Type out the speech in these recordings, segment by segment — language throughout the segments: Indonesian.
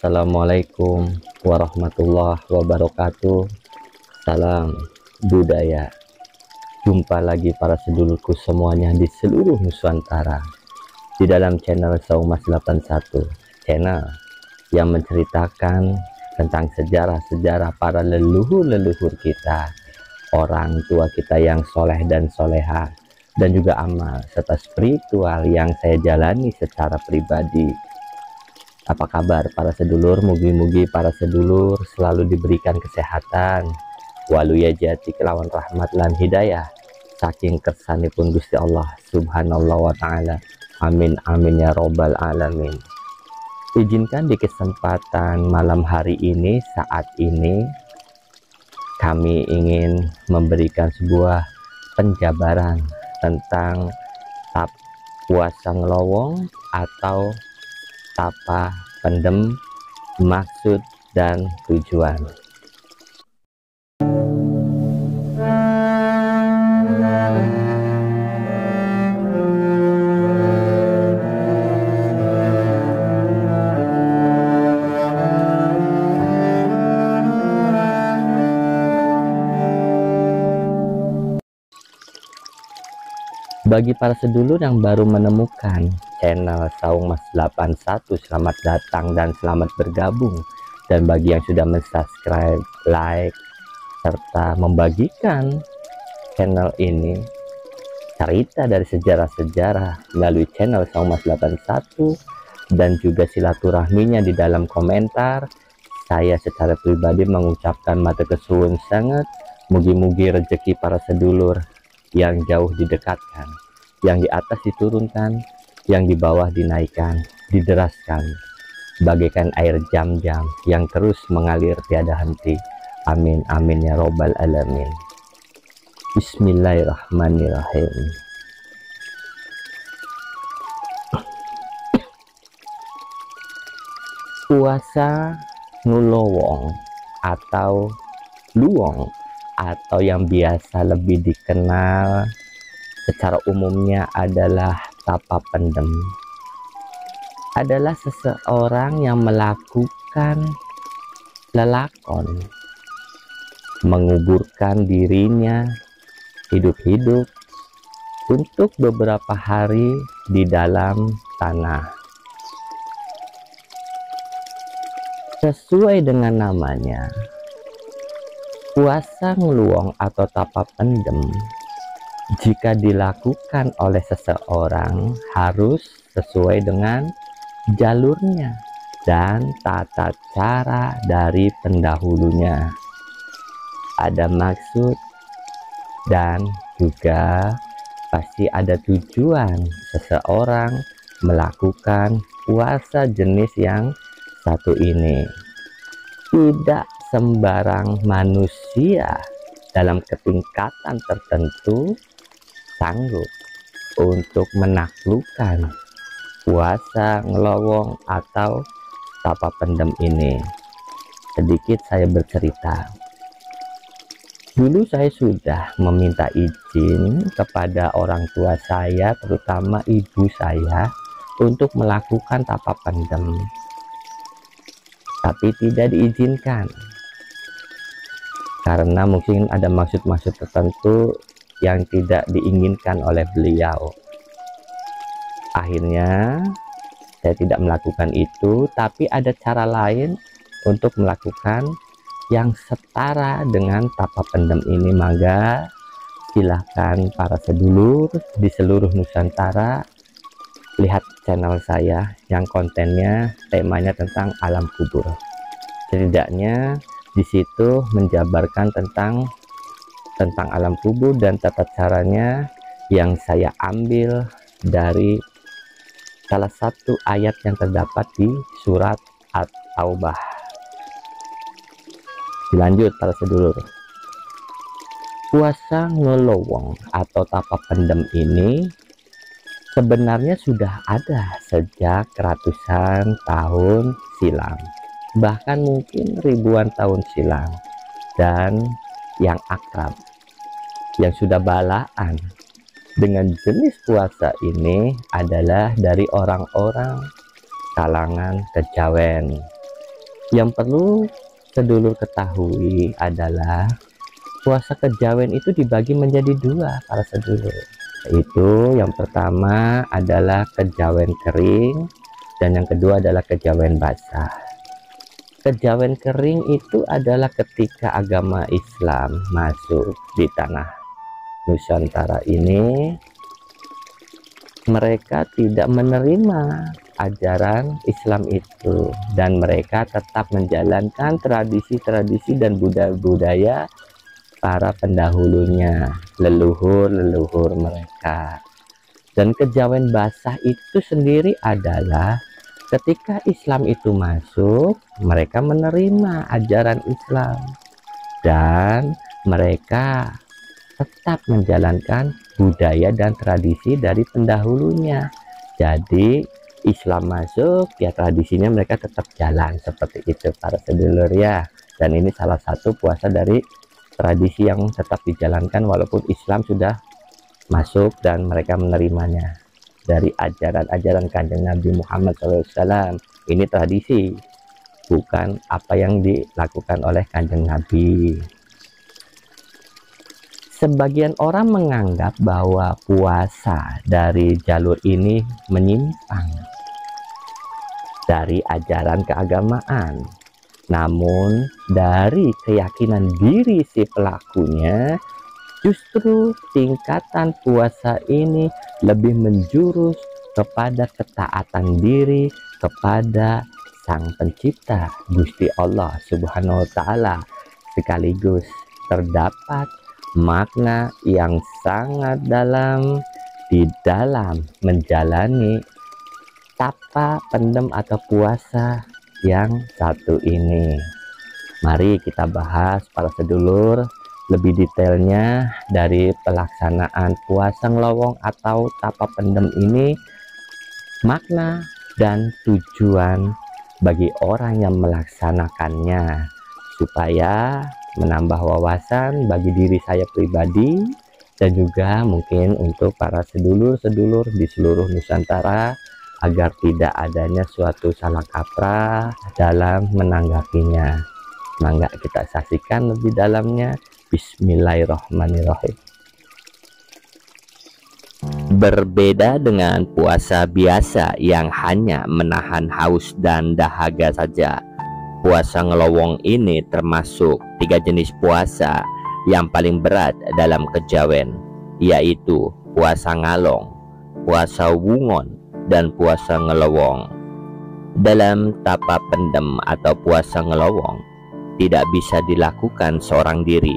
Assalamualaikum warahmatullahi wabarakatuh. Salam budaya. Jumpa lagi para sedulurku semuanya di seluruh Nusantara di dalam channel Saumas 81, channel yang menceritakan tentang sejarah-sejarah para leluhur-leluhur kita, orang tua kita yang soleh dan soleha, dan juga amal serta spiritual yang saya jalani secara pribadi. Apa kabar para sedulur? Mugi-mugi para sedulur selalu diberikan kesehatan, waluya jati kelawan rahmat lan hidayah saking kersanipun Gusti Allah subhanallah wa ta'ala. Amin amin ya robbal alamin. Izinkan di kesempatan malam hari ini, saat ini kami ingin memberikan sebuah penjabaran tentang puasa ngelowong atau tapa pendem, maksud dan tujuan. Bagi para sedulur yang baru menemukan channel Saung Mas 81, selamat datang dan selamat bergabung. Dan bagi yang sudah mensubscribe, like, serta membagikan channel ini, cerita dari sejarah-sejarah melalui channel Saung Mas 81 dan juga silaturahminya di dalam komentar, saya secara pribadi mengucapkan matur kesuwun sangat. Mugi-mugi rezeki para sedulur yang jauh didekatkan, yang di atas diturunkan, yang di bawah dinaikkan, dideraskan bagaikan air jam-jam yang terus mengalir tiada henti. Amin amin ya robbal alamin. Bismillahirrahmanirrahim. Puasa nulowong atau luwong, atau yang biasa lebih dikenal secara umumnya adalah tapa pendem, adalah seseorang yang melakukan lelakon menguburkan dirinya hidup-hidup untuk beberapa hari di dalam tanah. Sesuai dengan namanya, puasa ngeluwong atau tapa pendem jika dilakukan oleh seseorang harus sesuai dengan jalurnya dan tata cara dari pendahulunya. Ada maksud dan juga pasti ada tujuan seseorang melakukan puasa jenis yang satu ini. Tidak sembarang manusia dalam ketingkatan tertentu sanggup untuk menaklukkan puasa ngelowong atau tapa pendem ini. Sedikit saya bercerita. Dulu saya sudah meminta izin kepada orang tua saya, terutama ibu saya, untuk melakukan tapa pendem, tapi tidak diizinkan karena mungkin ada maksud-maksud tertentu yang tidak diinginkan oleh beliau. Akhirnya saya tidak melakukan itu, tapi ada cara lain untuk melakukan yang setara dengan tapa pendem ini. Maka silahkan para sedulur di seluruh Nusantara lihat channel saya yang kontennya temanya tentang alam kubur. Setidaknya di situ menjabarkan tentang alam kubur dan tata caranya yang saya ambil dari salah satu ayat yang terdapat di surat At-Taubah. Dilanjut para sedulur. Puasa ngelowong atau tapa pendem ini sebenarnya sudah ada sejak ratusan tahun silam, bahkan mungkin ribuan tahun silam, dan yang akrab, yang sudah balaan dengan jenis puasa ini adalah dari orang-orang kalangan kejawen, Yang perlu sedulur ketahui adalah puasa kejawen itu dibagi menjadi dua para sedulur, yaitu yang pertama adalah kejawen kering dan yang kedua adalah kejawen basah. Kejawen kering itu adalah ketika agama Islam masuk di tanah Nusantara ini, mereka tidak menerima ajaran Islam itu dan mereka tetap menjalankan tradisi-tradisi dan budaya-budaya para pendahulunya, leluhur-leluhur mereka. Dan kejawen basah itu sendiri adalah ketika Islam itu masuk, mereka menerima ajaran Islam dan mereka tetap menjalankan budaya dan tradisi dari pendahulunya. Jadi Islam masuk, ya tradisinya mereka tetap jalan seperti itu para sedulur ya. Dan ini salah satu puasa dari tradisi yang tetap dijalankan walaupun Islam sudah masuk dan mereka menerimanya dari ajaran-ajaran Kanjeng Nabi Muhammad SAW. Ini tradisi, bukan apa yang dilakukan oleh Kanjeng Nabi. Sebagian orang menganggap bahwa puasa dari jalur ini menyimpang dari ajaran keagamaan. Namun dari keyakinan diri si pelakunya, justru tingkatan puasa ini lebih menjurus kepada ketaatan diri kepada Sang Pencipta Gusti Allah Subhanahu wa Ta'ala. Sekaligus terdapat makna yang sangat dalam di dalam menjalani tapa pendem atau puasa yang satu ini. Mari kita bahas para sedulur lebih detailnya dari pelaksanaan puasa ngelowong atau tapa pendem ini, makna dan tujuan bagi orang yang melaksanakannya, supaya menambah wawasan bagi diri saya pribadi dan juga mungkin untuk para sedulur-sedulur di seluruh Nusantara, agar tidak adanya suatu salah kaprah dalam menanggapinya. Mangga kita saksikan lebih dalamnya. Bismillahirrahmanirrahim. Berbeda dengan puasa biasa yang hanya menahan haus dan dahaga saja, puasa ngelowong ini termasuk 3 jenis puasa yang paling berat dalam kejawen, yaitu puasa ngalong, puasa wungon, dan puasa ngelowong. Dalam tapa pendem atau puasa ngelowong tidak bisa dilakukan seorang diri,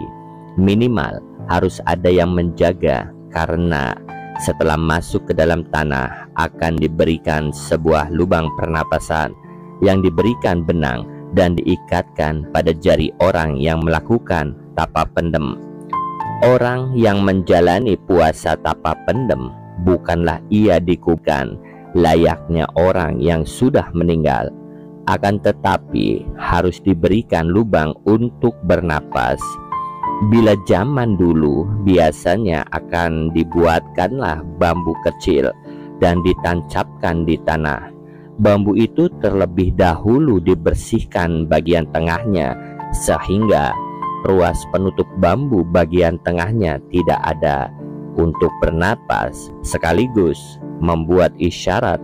minimal harus ada yang menjaga, karena setelah masuk ke dalam tanah akan diberikan sebuah lubang pernapasan yang diberikan benang dan diikatkan pada jari orang yang melakukan tapa pendem. Orang yang menjalani puasa tapa pendem bukanlah ia dikuburkan layaknya orang yang sudah meninggal, akan tetapi harus diberikan lubang untuk bernapas. Bila zaman dulu biasanya akan dibuatkanlah bambu kecil dan ditancapkan di tanah. Bambu itu terlebih dahulu dibersihkan bagian tengahnya sehingga ruas penutup bambu bagian tengahnya tidak ada untuk bernapas, sekaligus membuat isyarat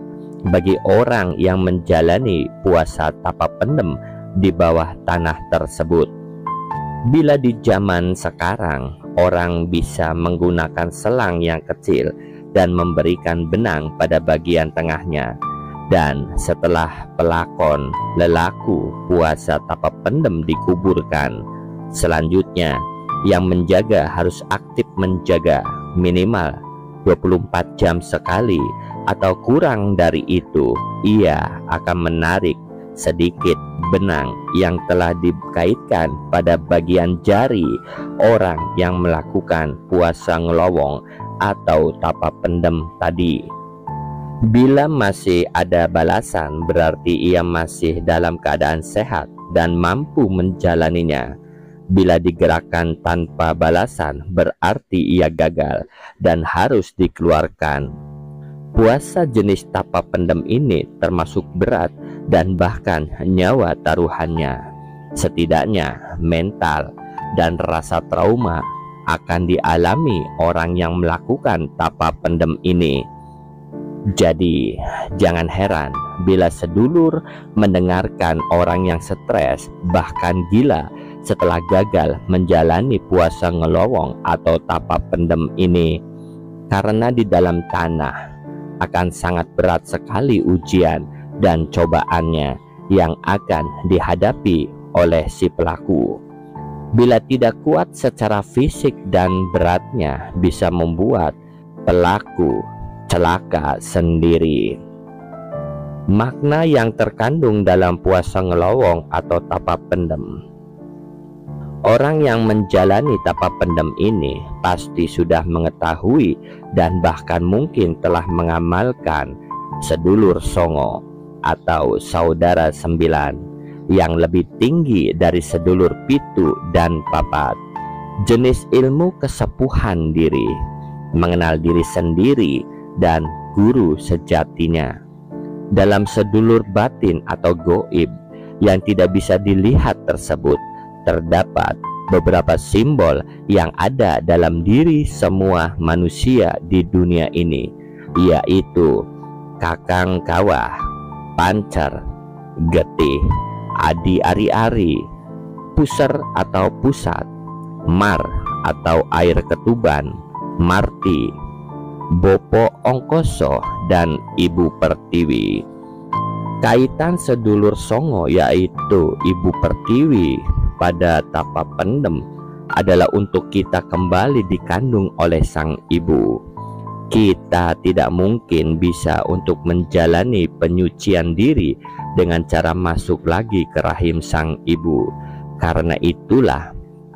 bagi orang yang menjalani puasa tapa pendem di bawah tanah tersebut. Bila di zaman sekarang orang bisa menggunakan selang yang kecil dan memberikan benang pada bagian tengahnya, dan setelah pelakon lelaku puasa tapa pendem dikuburkan, selanjutnya yang menjaga harus aktif menjaga minimal 24 jam sekali atau kurang dari itu. Ia akan menarik sedikit benang yang telah dikaitkan pada bagian jari orang yang melakukan puasa ngelowong atau tapa pendem tadi. Bila masih ada balasan, berarti ia masih dalam keadaan sehat dan mampu menjalaninya. Bila digerakkan tanpa balasan, berarti ia gagal dan harus dikeluarkan. Puasa jenis tapa pendem ini termasuk berat dan bahkan nyawa taruhannya. Setidaknya mental dan rasa trauma akan dialami orang yang melakukan tapa pendem ini. Jadi jangan heran bila sedulur mendengarkan orang yang stres bahkan gila setelah gagal menjalani puasa ngelowong atau tapa pendem ini, karena di dalam tanah akan sangat berat sekali ujian dan cobaannya yang akan dihadapi oleh si pelaku. Bila tidak kuat secara fisik dan beratnya bisa membuat pelaku celaka sendiri. Makna yang terkandung dalam puasa ngelowong atau tapa pendem. Orang yang menjalani tapa pendem ini pasti sudah mengetahui dan bahkan mungkin telah mengamalkan sedulur songo atau saudara sembilan yang lebih tinggi dari sedulur pitu dan papat. Jenis ilmu kesepuhan diri, mengenal diri sendiri dan guru sejatinya. Dalam sedulur batin atau goib yang tidak bisa dilihat tersebut, terdapat beberapa simbol yang ada dalam diri semua manusia di dunia ini, yaitu kakang kawah, pancer, getih, adi ari-ari, puser atau pusat, mar atau air ketuban, marti, bopo ongkoso, dan ibu pertiwi. Kaitan sedulur songo yaitu ibu pertiwi pada tapa pendem adalah untuk kita kembali dikandung oleh sang ibu. Kita tidak mungkin bisa untuk menjalani penyucian diri dengan cara masuk lagi ke rahim sang ibu. Karena itulah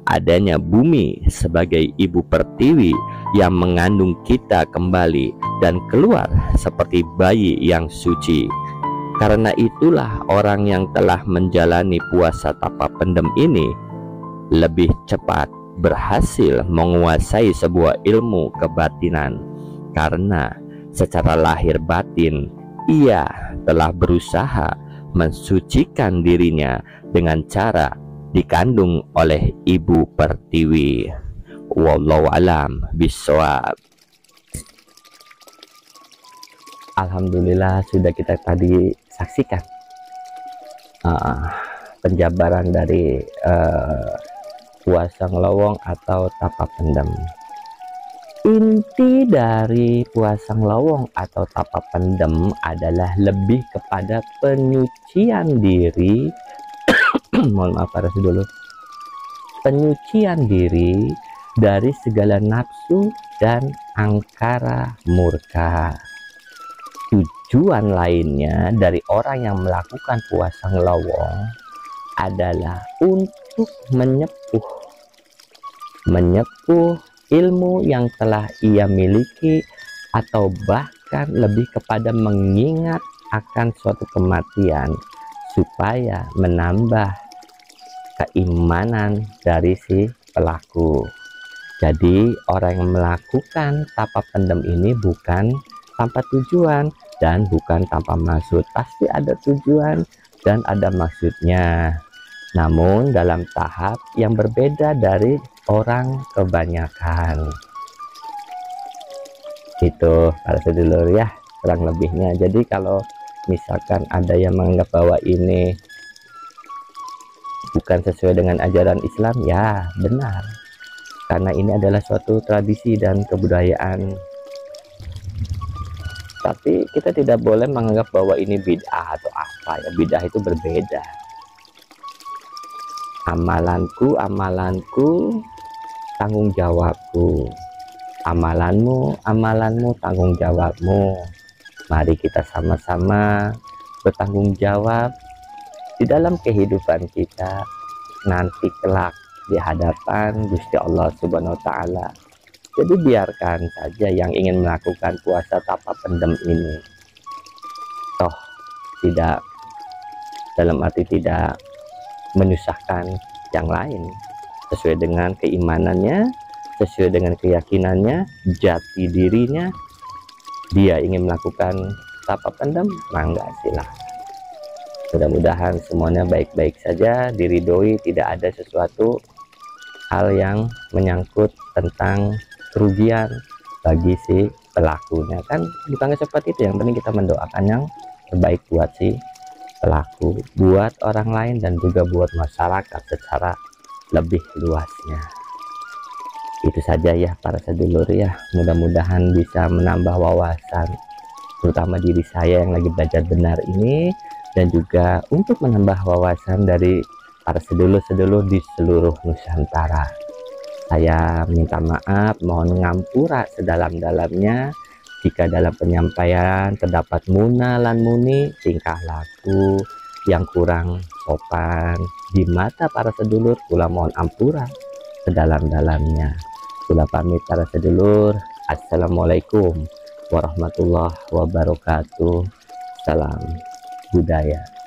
adanya bumi sebagai ibu pertiwi yang mengandung kita kembali dan keluar seperti bayi yang suci. Karena itulah orang yang telah menjalani puasa tapa pendem ini lebih cepat berhasil menguasai sebuah ilmu kebatinan, karena secara lahir batin ia telah berusaha mensucikan dirinya dengan cara dikandung oleh ibu pertiwi. Wallahu alam bishawab. Alhamdulillah sudah kita tadi saksikan penjabaran dari puasa ngelowong atau tapa pendem. Inti dari puasa ngelowong atau tapa pendem adalah lebih kepada penyucian diri mohon maaf para sedulur, penyucian diri dari segala nafsu dan angkara murka. Tujuan lainnya dari orang yang melakukan puasa ngelowong adalah untuk menyepuh ilmu yang telah ia miliki, atau bahkan lebih kepada mengingat akan suatu kematian supaya menambah keimanan dari si pelaku. Jadi orang yang melakukan tapa pendem ini bukan tanpa tujuan dan bukan tanpa maksud, pasti ada tujuan dan ada maksudnya, namun dalam tahap yang berbeda dari orang kebanyakan. Itu para sedulur ya, kurang lebihnya. Jadi kalau misalkan ada yang menganggap bahwa ini bukan sesuai dengan ajaran Islam, ya benar, karena ini adalah suatu tradisi dan kebudayaan. Tapi kita tidak boleh menganggap bahwa ini bid'ah atau apa ya. Bid'ah itu berbeda. Amalanku tanggung jawabku, amalanmu tanggung jawabmu. Mari kita sama-sama bertanggung jawab di dalam kehidupan kita nanti kelak di hadapan Gusti Allah Subhanahu wa Ta'ala. Jadi biarkan saja yang ingin melakukan puasa tapa pendem ini, toh tidak, dalam arti tidak menyusahkan yang lain, sesuai dengan keimanannya, sesuai dengan keyakinannya, jati dirinya, dia ingin melakukan tapa pendam, mangga silahkan. Mudah-mudahan semuanya baik-baik saja, diridhoi, tidak ada sesuatu hal yang menyangkut tentang kerugian bagi si pelakunya. Kan bukan seperti itu, yang penting kita mendoakan yang terbaik buat si pelaku, buat orang lain, dan juga buat masyarakat secara lebih luasnya. Itu saja ya para sedulur ya, mudah-mudahan bisa menambah wawasan terutama diri saya yang lagi belajar benar ini, dan juga untuk menambah wawasan dari para sedulur-sedulur di seluruh Nusantara. Saya minta maaf, mohon ngampura sedalam-dalamnya jika dalam penyampaian terdapat muna lan muni tingkah laku yang kurang sopan di mata para sedulur. Kula mohon ampura sedalam-dalamnya. Kula pamit para sedulur. Assalamualaikum warahmatullahi wabarakatuh. Salam budaya.